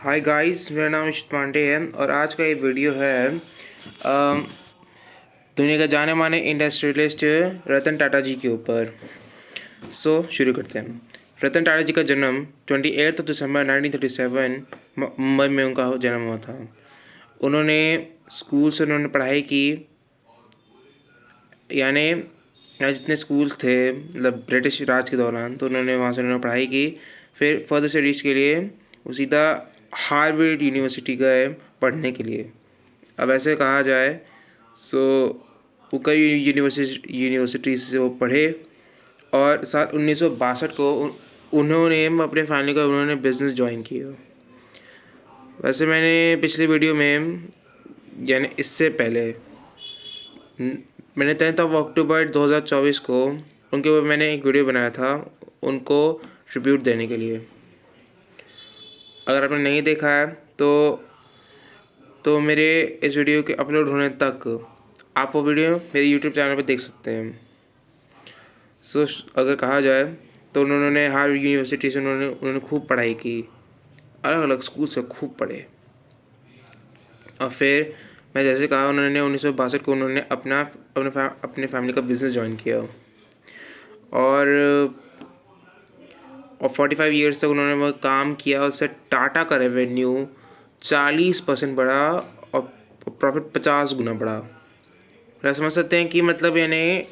Hi guys, मेरा नाम इशित पांडे है और आज का ये वीडियो है दुनिया का जाने माने इंडस्ट्रियलिस्ट रतन टाटा जी के ऊपर। शुरू करते हैं। रतन टाटा जी का जन्म 28 दिसंबर 1937 मुंबई में उनका जन्म हुआ था। उन्होंने स्कूल से उन्होंने पढ़ाई की, यानी यहाँ जितने स्कूल्स थे मतलब ब्रिटिश राज के दौरान, तो उन्होंने वहाँ से उन्होंने पढ़ाई की। फिर फर्दर स्टडीज़ के लिए वो सीधा हार्वर्ड यूनिवर्सिटी गए पढ़ने के लिए। अब ऐसे कहा जाए सो वो कई यूनिवर्सिटीज़ से वो पढ़े और साल 1962 को उन्होंने अपने फैमिली का उन्होंने बिज़नेस ज्वाइन किया। वैसे मैंने पिछले वीडियो में यानी इससे पहले मैंने 10 अक्टूबर 2024 को उनके ऊपर मैंने एक वीडियो बनाया था उनको ट्रिब्यूट देने के लिए। अगर आपने नहीं देखा है तो मेरे इस वीडियो के अपलोड होने तक आप वो वीडियो मेरे यूट्यूब चैनल पर देख सकते हैं। अगर कहा जाए तो उन्होंने हार्वर्ड यूनिवर्सिटी से उन्होंने खूब पढ़ाई की, अलग अलग स्कूल से खूब पढ़े। और फिर मैं जैसे कहा उन्होंने 1962 को उन्होंने अपने फैमिली का बिज़नेस ज्वाइन किया और 45 ईयर्स तक उन्होंने वो काम किया। उससे टाटा का रेवेन्यू 40% बढ़ा और प्रॉफिट 50 गुना बढ़ा। आप समझ सकते हैं कि मतलब यानी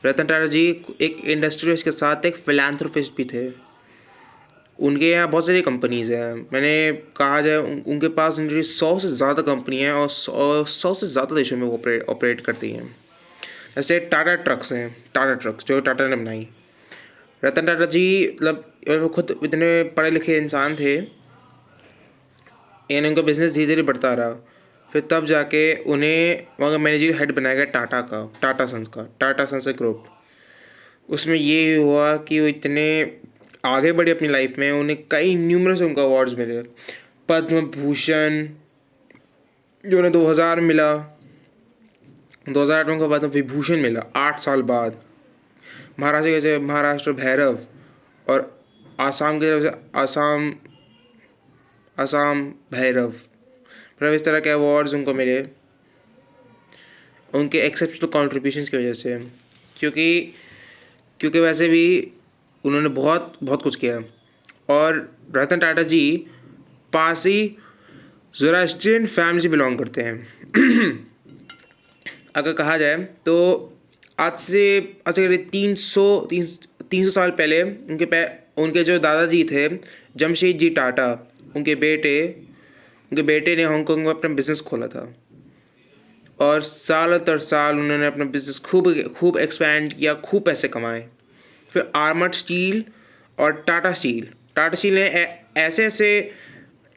रतन टाटा जी एक इंडस्ट्रियलिस्ट के साथ एक फिलैंथ्रोपिस्ट भी थे। उनके यहाँ बहुत सारी कंपनीज़ हैं। मैंने कहा जाए उनके पास 100 से ज़्यादा कंपनी हैं और 100 से ज़्यादा देशों में वो ऑपरेट करती हैं। जैसे टाटा ट्रक्स हैं, टाटा ट्रक्स जो टाटा ने बनाई। रतन टाटा जी मतलब वो खुद इतने पढ़े लिखे इंसान थे, यानी उनका बिज़नेस धीरे धीरे बढ़ता रहा। फिर तब जाके उन्हें वहाँ मैनेजर हेड बनाया गया टाटा सन्स का ग्रुप। उसमें ये हुआ कि वो इतने आगे बढ़े अपनी लाइफ में, उन्हें कई न्यूमरस उनको अवार्ड्स मिले। पद्म भूषण जो उन्हें 2000 मिला, 2008 में उनको पद्म विभूषण मिला 8 साल बाद। महाराष्ट्र के जैसे महाराष्ट्र भैरव और आसाम के जैसे आसाम भैरव, मतलब इस तरह के अवार्ड्स उनको मिले उनके एक्सेप्शनल कॉन्ट्रीब्यूशंस की वजह से। क्योंकि वैसे भी उन्होंने बहुत बहुत कुछ किया। और रतन टाटा जी पारसी ज़ोरास्ट्रियन फैमिली से बिलोंग करते हैं। अगर कहा जाए तो आज से करीब 300 साल पहले उनके जो दादाजी थे जमशेद जी टाटा, उनके बेटे ने हांगकांग में अपना बिज़नेस खोला था और साल दर साल उन्होंने अपना बिज़नेस खूब एक्सपैंड किया, खूब पैसे कमाए। फिर आर्मर्ड स्टील और टाटा स्टील ने ऐसे ऐसे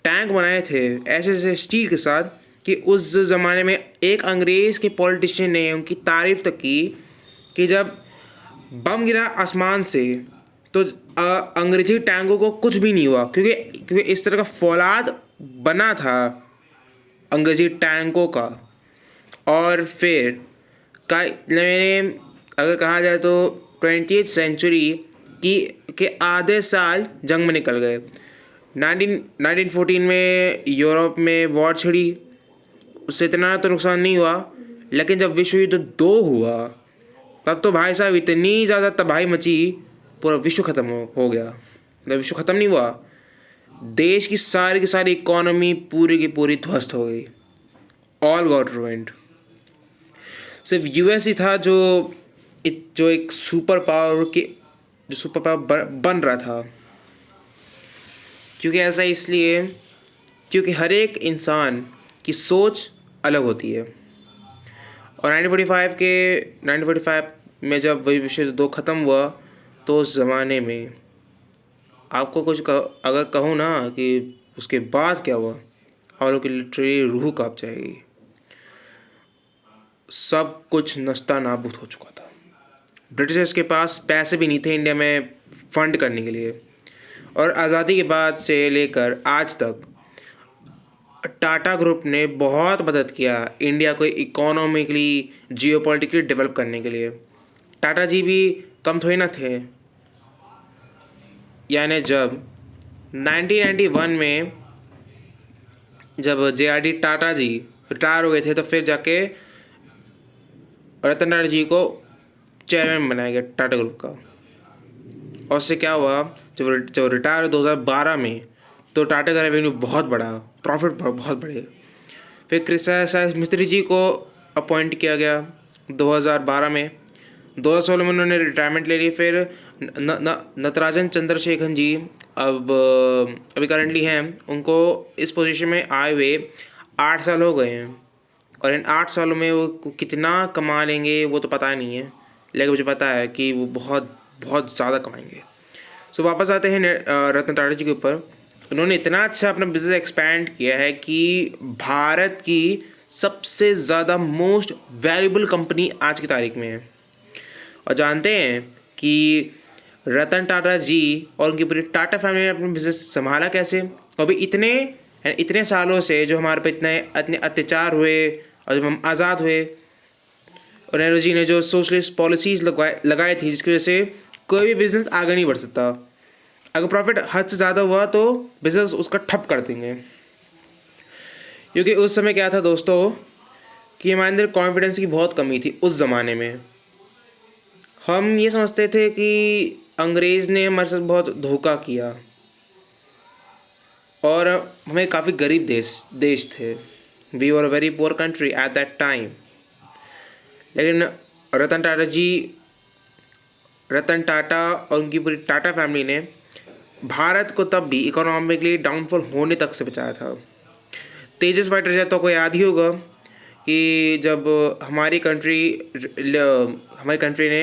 टैंक बनाए थे, ऐसे ऐसे स्टील के साथ कि उस ज़माने में एक अंग्रेज़ के पॉलिटिशियन ने उनकी तारीफ़ तक की कि जब बम गिरा आसमान से तो अंग्रेज़ी टैंकों को कुछ भी नहीं हुआ, क्योंकि इस तरह का फौलाद बना था अंग्रेज़ी टैंकों का। और फिर मैंने अगर कहा जाए तो 20th सेंचुरी के आधे साल जंग में निकल गए। 1914 में यूरोप में वॉर छिड़ी, उससे इतना तो नुकसान नहीं हुआ, लेकिन जब विश्व युद्ध 2 हुआ तब तो भाई साहब इतनी ज़्यादा तबाही मची, पूरा विश्व ख़त्म हो गया। मतलब विश्व ख़त्म नहीं हुआ, देश की सारी इकोनॉमी पूरी की पूरी ध्वस्त हो गई। All got ruined. सिर्फ यूएस ही था जो एक सुपर पावर बन रहा था। क्योंकि ऐसा इसलिए क्योंकि हर एक इंसान की सोच अलग होती है। और 1945 में जब वही विश्व युद्ध 2 ख़त्म हुआ तो उस ज़माने में आपको अगर कहूँ ना कि उसके बाद क्या हुआ, आप लोग की लिटरली रूह काँप जाएगी। सब कुछ नस्ता नाबूद हो चुका था। ब्रिटिशर्स के पास पैसे भी नहीं थे इंडिया में फंड करने के लिए। और आज़ादी के बाद से लेकर आज तक टाटा ग्रुप ने बहुत मदद किया इंडिया को इकोनॉमिकली जियोपॉलिटिकली डेवलप करने के लिए। टाटा जी भी कम थोड़ी ना थे। यानी जब 1991 में जब JRD टाटा जी रिटायर हो गए थे तो फिर जाके रतन टाटा जी को चेयरमैन बनाया गया टाटा ग्रुप का। और उससे क्या हुआ, जब रिटायर 2012 में, तो टाटा का रेवेन्यू बहुत बढ़ा, प्रॉफिट बहुत बढ़े। फिर कृष्णा मिस्त्री जी को अपॉइंट किया गया 2012 में। 2016 में उन्होंने रिटायरमेंट ले ली। फिर नटराजन चंद्रशेखरन जी अभी करंटली हैं, उनको इस पोजीशन में आए हुए 8 साल हो गए हैं। और इन 8 सालों में वो कितना कमा लेंगे वो तो पता नहीं है, लेकिन मुझे पता है कि वो बहुत बहुत ज़्यादा कमाएंगे। सो वापस आते हैं रतन टाटा जी के ऊपर। उन्होंने इतना अच्छा अपना बिजनेस एक्सपैंड किया है कि भारत की सबसे ज़्यादा मोस्ट वैल्यूबल कंपनी आज की तारीख में है। और जानते हैं कि रतन टाटा जी और उनकी पूरी टाटा फैमिली ने अपना बिजनेस संभाला कैसे। अभी इतने सालों से जो हमारे पे इतने अत्याचार हुए और जब हम आज़ाद हुए, और नेहरू जी ने जो सोशलिस्ट पॉलिसीज़ लगाई थी, जिसकी वजह से कोई भी बिज़नेस आगे नहीं बढ़ सकता। अगर प्रॉफिट हद से ज़्यादा हुआ तो बिज़नेस उसका ठप कर देंगे। क्योंकि उस समय क्या था दोस्तों कि हमारे अंदर कॉन्फिडेंस की बहुत कमी थी। उस ज़माने में हम ये समझते थे कि अंग्रेज़ ने हमारे साथ बहुत धोखा किया और हमें काफ़ी गरीब देश थे। We were a very poor country at that time. लेकिन रतन टाटा और उनकी पूरी टाटा फैमिली ने भारत को तब भी इकोनॉमिकली डाउनफॉल होने तक से बचाया था। तेजस फाइटर जेट तो को याद ही होगा कि जब हमारी कंट्री ने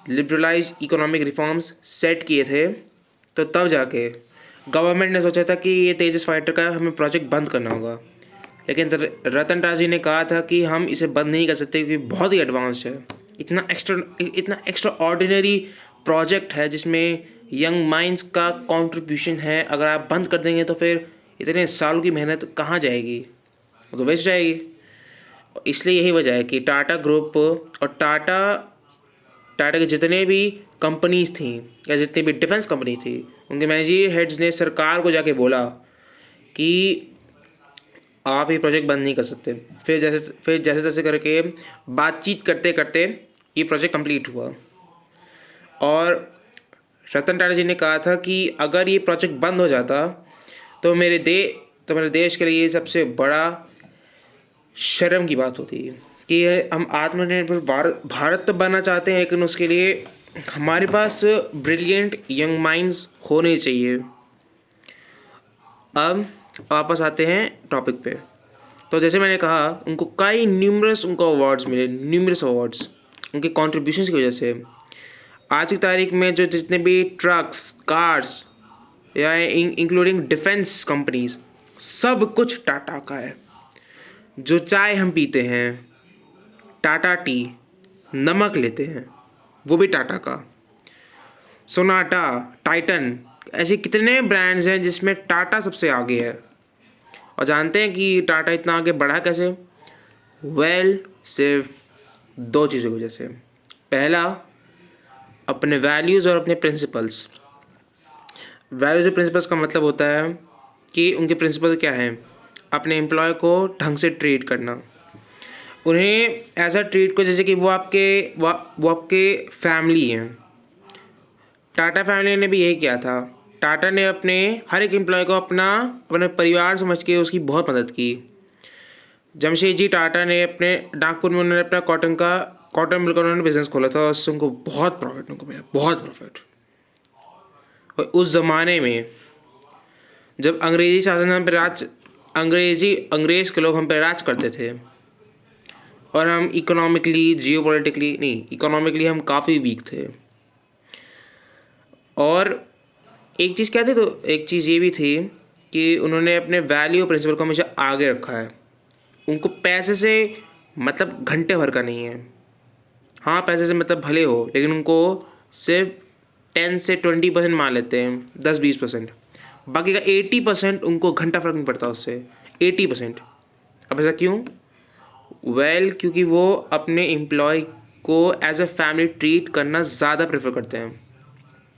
लिबरलाइज इकोनॉमिक रिफॉर्म्स सेट किए थे, तो तब जाके गवर्नमेंट ने सोचा था कि ये तेजस फाइटर का हमें प्रोजेक्ट बंद करना होगा। लेकिन रतन टाटा जी ने कहा था कि हम इसे बंद नहीं कर सकते क्योंकि बहुत ही एडवांस्ड है। इतना एक्स्ट्रा ऑर्डिनरी प्रोजेक्ट है जिसमें यंग माइंड्स का कंट्रीब्यूशन है। अगर आप बंद कर देंगे तो फिर इतने सालों की मेहनत कहाँ जाएगी, वो तो वेस्ट जाएगी। इसलिए यही वजह है कि टाटा ग्रुप और टाटा के जितने भी कंपनीज थी या जितनी भी डिफेंस कंपनी थी, उनके मैनेजर हेड्स ने सरकार को जाके बोला कि आप ये प्रोजेक्ट बंद नहीं कर सकते। फिर जैसे तैसे करके बातचीत करते करते ये प्रोजेक्ट कंप्लीट हुआ। और रतन टाटा जी ने कहा था कि अगर ये प्रोजेक्ट बंद हो जाता तो मेरे देश के लिए ये सबसे बड़ा शर्म की बात होती है कि हम आत्मनिर्भर भारत तो बनना चाहते हैं, लेकिन उसके लिए हमारे पास ब्रिलियंट यंग माइंड्स होने चाहिए। अब वापस आते हैं टॉपिक पे। तो जैसे मैंने कहा, उनको कई न्यूमरस अवार्ड्स मिले, उनके कॉन्ट्रीब्यूशंस की वजह से। आज की तारीख में जो जितने भी ट्रक्स, कार्स या इंक्लूडिंग डिफेंस कंपनीज, सब कुछ टाटा का है। जो चाय हम पीते हैं, टाटा टी, नमक लेते हैं, वो भी टाटा का। सोनाटा, टाइटन, ऐसे कितने ब्रांड्स हैं जिसमें टाटा सबसे आगे है। और जानते हैं कि टाटा इतना आगे बढ़ा कैसे? सिर्फ 2 चीज़ों की वजह से। पहला, अपने वैल्यूज़ और अपने प्रिंसिपल्स। वैल्यूज़ और प्रिंसिपल्स का मतलब होता है कि उनके प्रिंसिपल क्या हैं? अपने एम्प्लॉय को ढंग से ट्रीट करना, उन्हें ऐसा ट्रीट को जैसे कि वो आपके फैमिली हैं। टाटा फैमिली ने भी यही किया था। टाटा ने अपने हर एक एम्प्लॉय को अपने परिवार समझ के उसकी बहुत मदद की। जमशेदजी टाटा ने अपने नागपुर में उन्होंने अपना कॉटन मिल का उन्होंने बिज़नेस खोला था, उससे उनको बहुत प्रॉफिट मिला, बहुत प्रॉफिट। और उस ज़माने में जब अंग्रेज़ी शासन हम पे अंग्रेज़ के लोग हम पे राज करते थे और हम इकोनॉमिकली हम काफ़ी वीक थे। और एक चीज़ क्या थी, तो एक चीज़ ये भी थी कि उन्होंने अपने वैल्यू और प्रिंसिपल को हमेशा आगे रखा है। उनको पैसे से मतलब घंटे भर का नहीं है। हाँ, पैसे से मतलब भले हो, लेकिन उनको सिर्फ 10 से 20% मान लेते हैं, 10-20%। बाकी का 80% उनको घंटा फर्क नहीं पड़ता उससे। 80%। अब ऐसा क्यों? क्योंकि वो अपने एम्प्लॉय को एज अ फैमिली ट्रीट करना ज़्यादा प्रेफर करते हैं।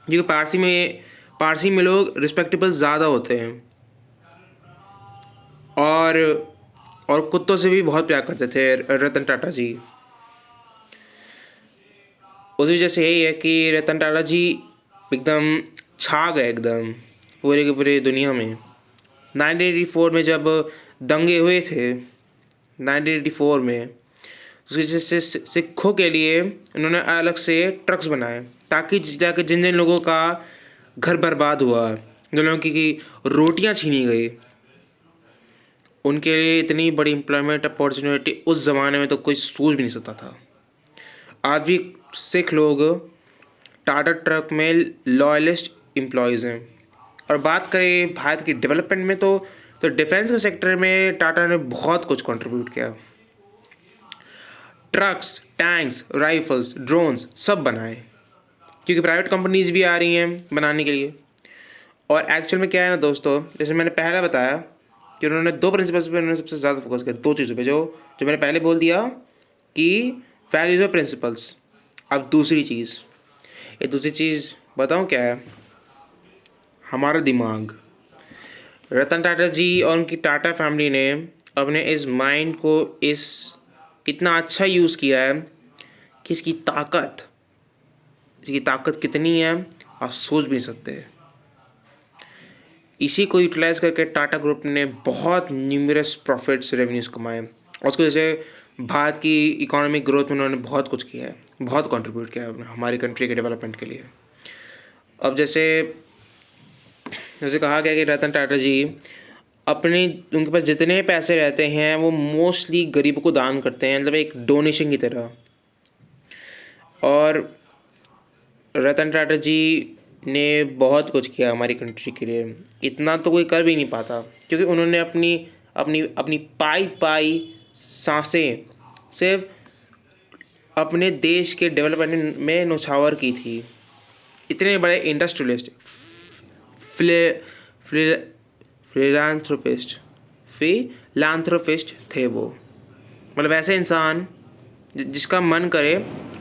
क्योंकि पारसी में लोग रिस्पेक्टेबल ज़्यादा होते हैं। और कुत्तों से भी बहुत प्यार करते थे रतन टाटा जी। उस वजह से यही है कि रतन टाटा जी एकदम छा गए एकदम पूरे के पूरे दुनिया में। 1984 में जब दंगे हुए थे 1984 में, उसकी वजह से सिखों के लिए उन्होंने अलग से ट्रक्स बनाए ताकि जाके जिन जिन लोगों का घर बर्बाद हुआ, जिन लोगों की रोटियां छीनी गई, उनके लिए इतनी बड़ी एम्प्लॉयमेंट अपॉर्चुनिटी उस ज़माने में तो कोई सोच भी नहीं सकता था। आज भी सिख लोग टाटा ट्रक में लॉयलिस्ट एम्प्लॉयज़ हैं। और बात करें भारत की डेवलपमेंट में तो डिफेंस के सेक्टर में टाटा ने बहुत कुछ कंट्रीब्यूट किया। ट्रक्स, टैंक्स, राइफल्स, ड्रोन्स सब बनाए, क्योंकि प्राइवेट कंपनीज भी आ रही हैं बनाने के लिए। और एक्चुअल में क्या है ना दोस्तों, जैसे मैंने पहले बताया कि उन्होंने दो प्रिंसिपल्स पे उन्होंने सबसे ज़्यादा फोकस किया, दो चीज़ों पे जो मैंने पहले बोल दिया कि वैल्यूज और प्रिंसिपल्स। अब दूसरी चीज़ बताऊँ क्या है? हमारा दिमाग। रतन टाटा जी और उनकी टाटा फैमिली ने अपने इस माइंड को इतना अच्छा यूज़ किया है कि इसकी ताकत कितनी है आप सोच भी नहीं सकते। इसी को यूटिलाइज़ करके टाटा ग्रुप ने बहुत न्यूमरस प्रॉफिट्स रेवेन्यूज़ कमाए और उसकी वजह से भारत की इकोनॉमिक ग्रोथ में उन्होंने बहुत कुछ किया है, बहुत कंट्रीब्यूट किया है हमारी कंट्री के डेवलपमेंट के लिए। अब जैसे कहा गया कि रतन टाटा जी उनके पास जितने पैसे रहते हैं वो मोस्टली गरीबों को दान करते हैं, मतलब एक डोनेशन की तरह। और रतन टाटा जी ने बहुत कुछ किया हमारी कंट्री के लिए, इतना तो कोई कर भी नहीं पाता, क्योंकि उन्होंने अपनी पाई सांसें सिर्फ अपने देश के डेवलपमेंट में न्योछावर की थी। इतने बड़े इंडस्ट्रियलिस्ट, फिलांथ्रोपिस्ट थे वो, मतलब ऐसे इंसान जिसका मन करे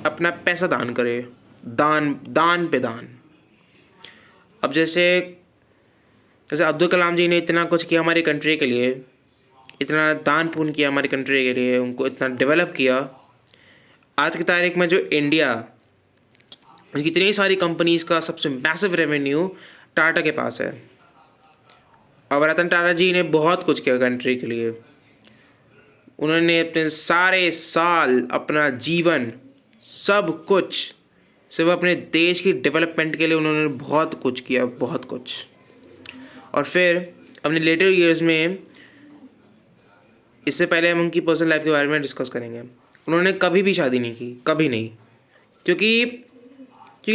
अपना पैसा दान करे, दान पे दान। अब जैसे अब्दुल कलाम जी ने इतना कुछ किया हमारी कंट्री के लिए, इतना दान पुण्य किया हमारी कंट्री के लिए, उनको इतना डेवलप किया। आज की तारीख में जो इंडिया, उसकी इतनी सारी कंपनीज का सबसे मैसिव रेवेन्यू टाटा के पास है। और रतन टाटा जी ने बहुत कुछ किया कंट्री के लिए। उन्होंने अपने सारे साल, अपना जीवन, सब कुछ सिर्फ अपने देश की डेवलपमेंट के लिए उन्होंने बहुत कुछ किया, बहुत कुछ। और फिर अपने लेटर ईयर्स में, इससे पहले हम उनकी पर्सनल लाइफ के बारे में डिस्कस करेंगे, उन्होंने कभी भी शादी नहीं की, कभी नहीं। क्योंकि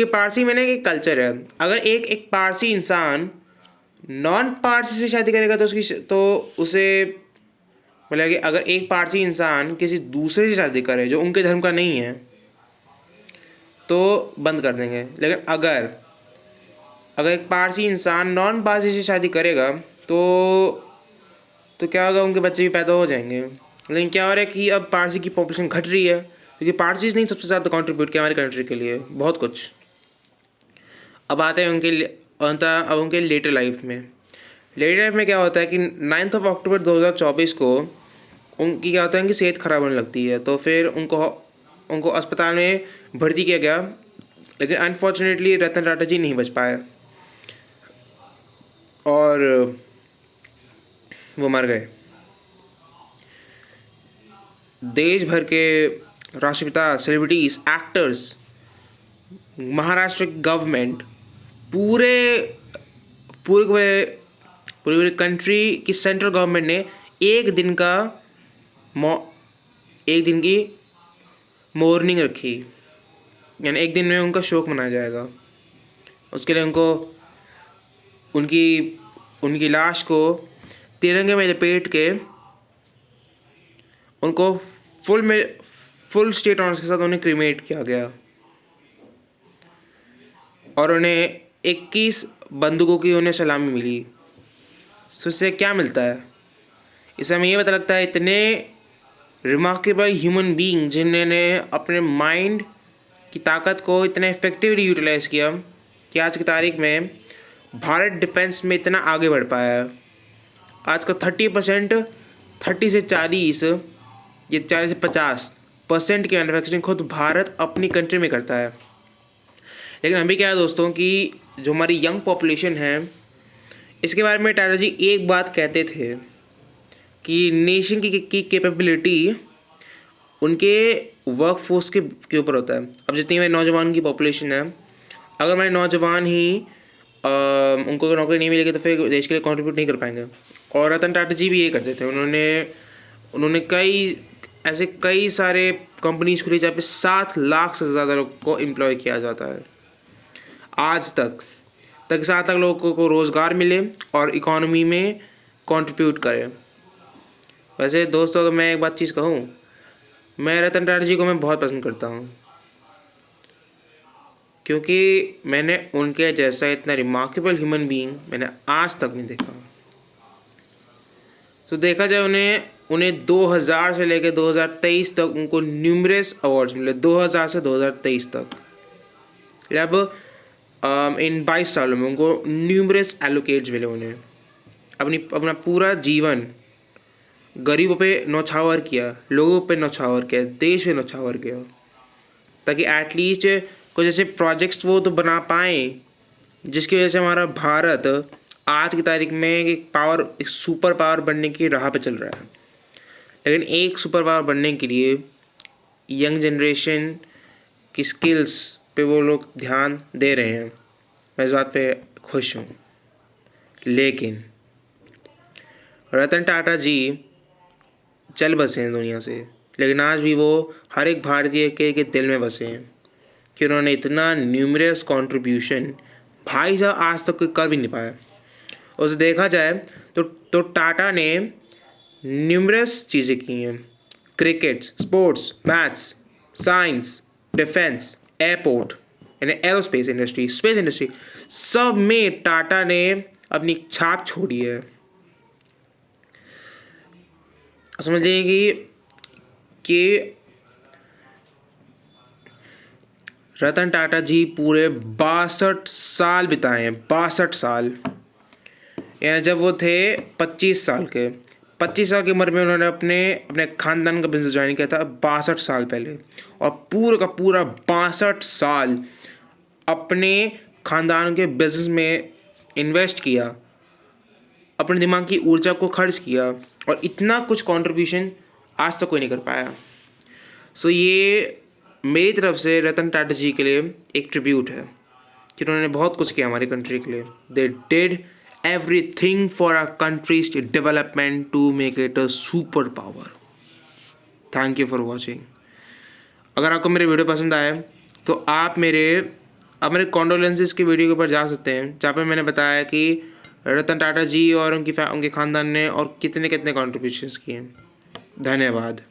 पारसी में ना एक कल्चर है, अगर एक पारसी इंसान नॉन पारसी से शादी करेगा तो उसे, मतलब कि अगर एक पारसी इंसान किसी दूसरे से शादी करे जो उनके धर्म का नहीं है तो बंद कर देंगे। लेकिन अगर एक पारसी इंसान नॉन पारसी से शादी करेगा तो क्या होगा, उनके बच्चे भी पैदा हो जाएंगे। लेकिन क्या हो रहा है कि अब पारसी की पॉपुलेशन घट रही है, क्योंकि पारसीज नहीं सबसे ज़्यादा कंट्रीब्यूट किया हमारी कंट्री के लिए बहुत कुछ। अब आते हैं उनके लेटर लाइफ में क्या होता है कि 9 अक्टूबर 2024 को उनकी क्या होता है कि सेहत ख़राब होने लगती है, तो फिर उनको अस्पताल में भर्ती किया गया। लेकिन अनफॉर्चुनेटली रतन टाटा जी नहीं बच पाए और वो मर गए। देश भर के राष्ट्रपिता, सेलिब्रिटीज, एक्टर्स, महाराष्ट्र गवर्नमेंट, पूरी कंट्री की सेंट्रल गवर्नमेंट ने एक दिन की मॉर्निंग रखी, यानी एक दिन में उनका शोक मनाया जाएगा। उसके लिए उनकी लाश को तिरंगे में लपेट के उनको फुल स्टेट ऑनर्स के साथ उन्हें क्रीमेट किया गया और उन्हें 21 बंदूकों की उन्हें सलामी मिली। सो इससे क्या मिलता है? इससे हमें ये पता लगता है इतने रिमार्केबल ह्यूमन बीइंग जिन्होंने अपने माइंड की ताकत को इतना इफेक्टिवली यूटिलाइज़ किया कि आज की तारीख में भारत डिफेंस में इतना आगे बढ़ पाया है। आज का 30%, 30 से 40, ये 40 से 50% की मैन्युफैक्चरिंग खुद भारत अपनी कंट्री में करता है। लेकिन अभी क्या है दोस्तों कि जो हमारी यंग पॉपुलेशन है, इसके बारे में टाटा जी एक बात कहते थे कि नेशन की कैपेबिलिटी उनके वर्कफोर्स के ऊपर होता है। अब जितनी हमारे नौजवान की पॉपुलेशन है, अगर हमारे नौजवान ही उनको तो नौकरी नहीं मिलेगी तो फिर देश के लिए कंट्रीब्यूट नहीं कर पाएंगे। और रतन टाटा जी भी ये करते थे। उन्होंने कई सारे कंपनीज खुली जहाँ पे 7 लाख से ज़्यादा लोग को एम्प्लॉय किया जाता है आज तक 7 लाख लोगों को रोज़गार मिले और इकोनॉमी में कंट्रीब्यूट करें। वैसे दोस्तों, अगर मैं एक बात चीज़ कहूँ, मैं रतन टाटा जी को मैं बहुत पसंद करता हूँ, क्योंकि मैंने उनके जैसा इतना रिमार्केबल ह्यूमन बीइंग मैंने आज तक नहीं देखा। तो देखा जाए उन्हें 2000 से लेकर 2023 तक उनको न्यूमरस अवार्ड्स मिले। 2000 से 2023 तक, जब इन 22 सालों में उनको न्यूमरस एलोकेट्स मिले। उन्हें अपना पूरा जीवन गरीबों पे नौछावर किया, लोगों पे नौछावर किया, देश पे नौछावर किया, ताकि एटलीस्ट कुछ ऐसे प्रोजेक्ट्स वो तो बना पाएँ जिसकी वजह से हमारा भारत आज की तारीख में एक सुपर पावर बनने की राह पे चल रहा है। लेकिन एक सुपर पावर बनने के लिए यंग जनरेशन की स्किल्स पे वो लोग ध्यान दे रहे हैं। मैं इस बात पे खुश हूँ। लेकिन रतन टाटा जी चल बसे हैं दुनिया से, लेकिन आज भी वो हर एक भारतीय के दिल में बसे हैं कि उन्होंने इतना न्यूमरस कंट्रीब्यूशन भाई साहब आज तक कोई कर भी नहीं पाया। उसे देखा जाए तो टाटा ने न्यूमरस चीज़ें की हैं। Cricket, sports, maths, science, defence, airport यानी एरोस्पेस इंडस्ट्री, स्पेस इंडस्ट्री, सब में टाटा ने अपनी छाप छोड़ी है। समझिए कि रतन टाटा जी पूरे 62 साल बिताए हैं। 62 साल, यानी जब वो थे 25 साल के, 25 साल की उम्र में उन्होंने अपने ख़ानदान का बिजनेस ज्वाइन किया था 62 साल पहले। और पूरा का पूरा 62 साल अपने ख़ानदान के बिजनेस में इन्वेस्ट किया, अपने दिमाग की ऊर्जा को खर्च किया, और इतना कुछ कंट्रीब्यूशन आज तक कोई नहीं कर पाया। सो ये मेरी तरफ से रतन टाटा जी के लिए एक ट्रिब्यूट है कि उन्होंने बहुत कुछ किया हमारी कंट्री के लिए। They did everything for our country's development to make it a super power. Thank you for watching. अगर आपको मेरे वीडियो पसंद आए तो आप मेरे कॉन्डोलेंसेस की वीडियो के ऊपर जा सकते हैं, जहाँ पे मैंने बताया कि रतन टाटा जी और उनके ख़ानदान ने और कितने कंट्रीब्यूशंस किए हैं। धन्यवाद।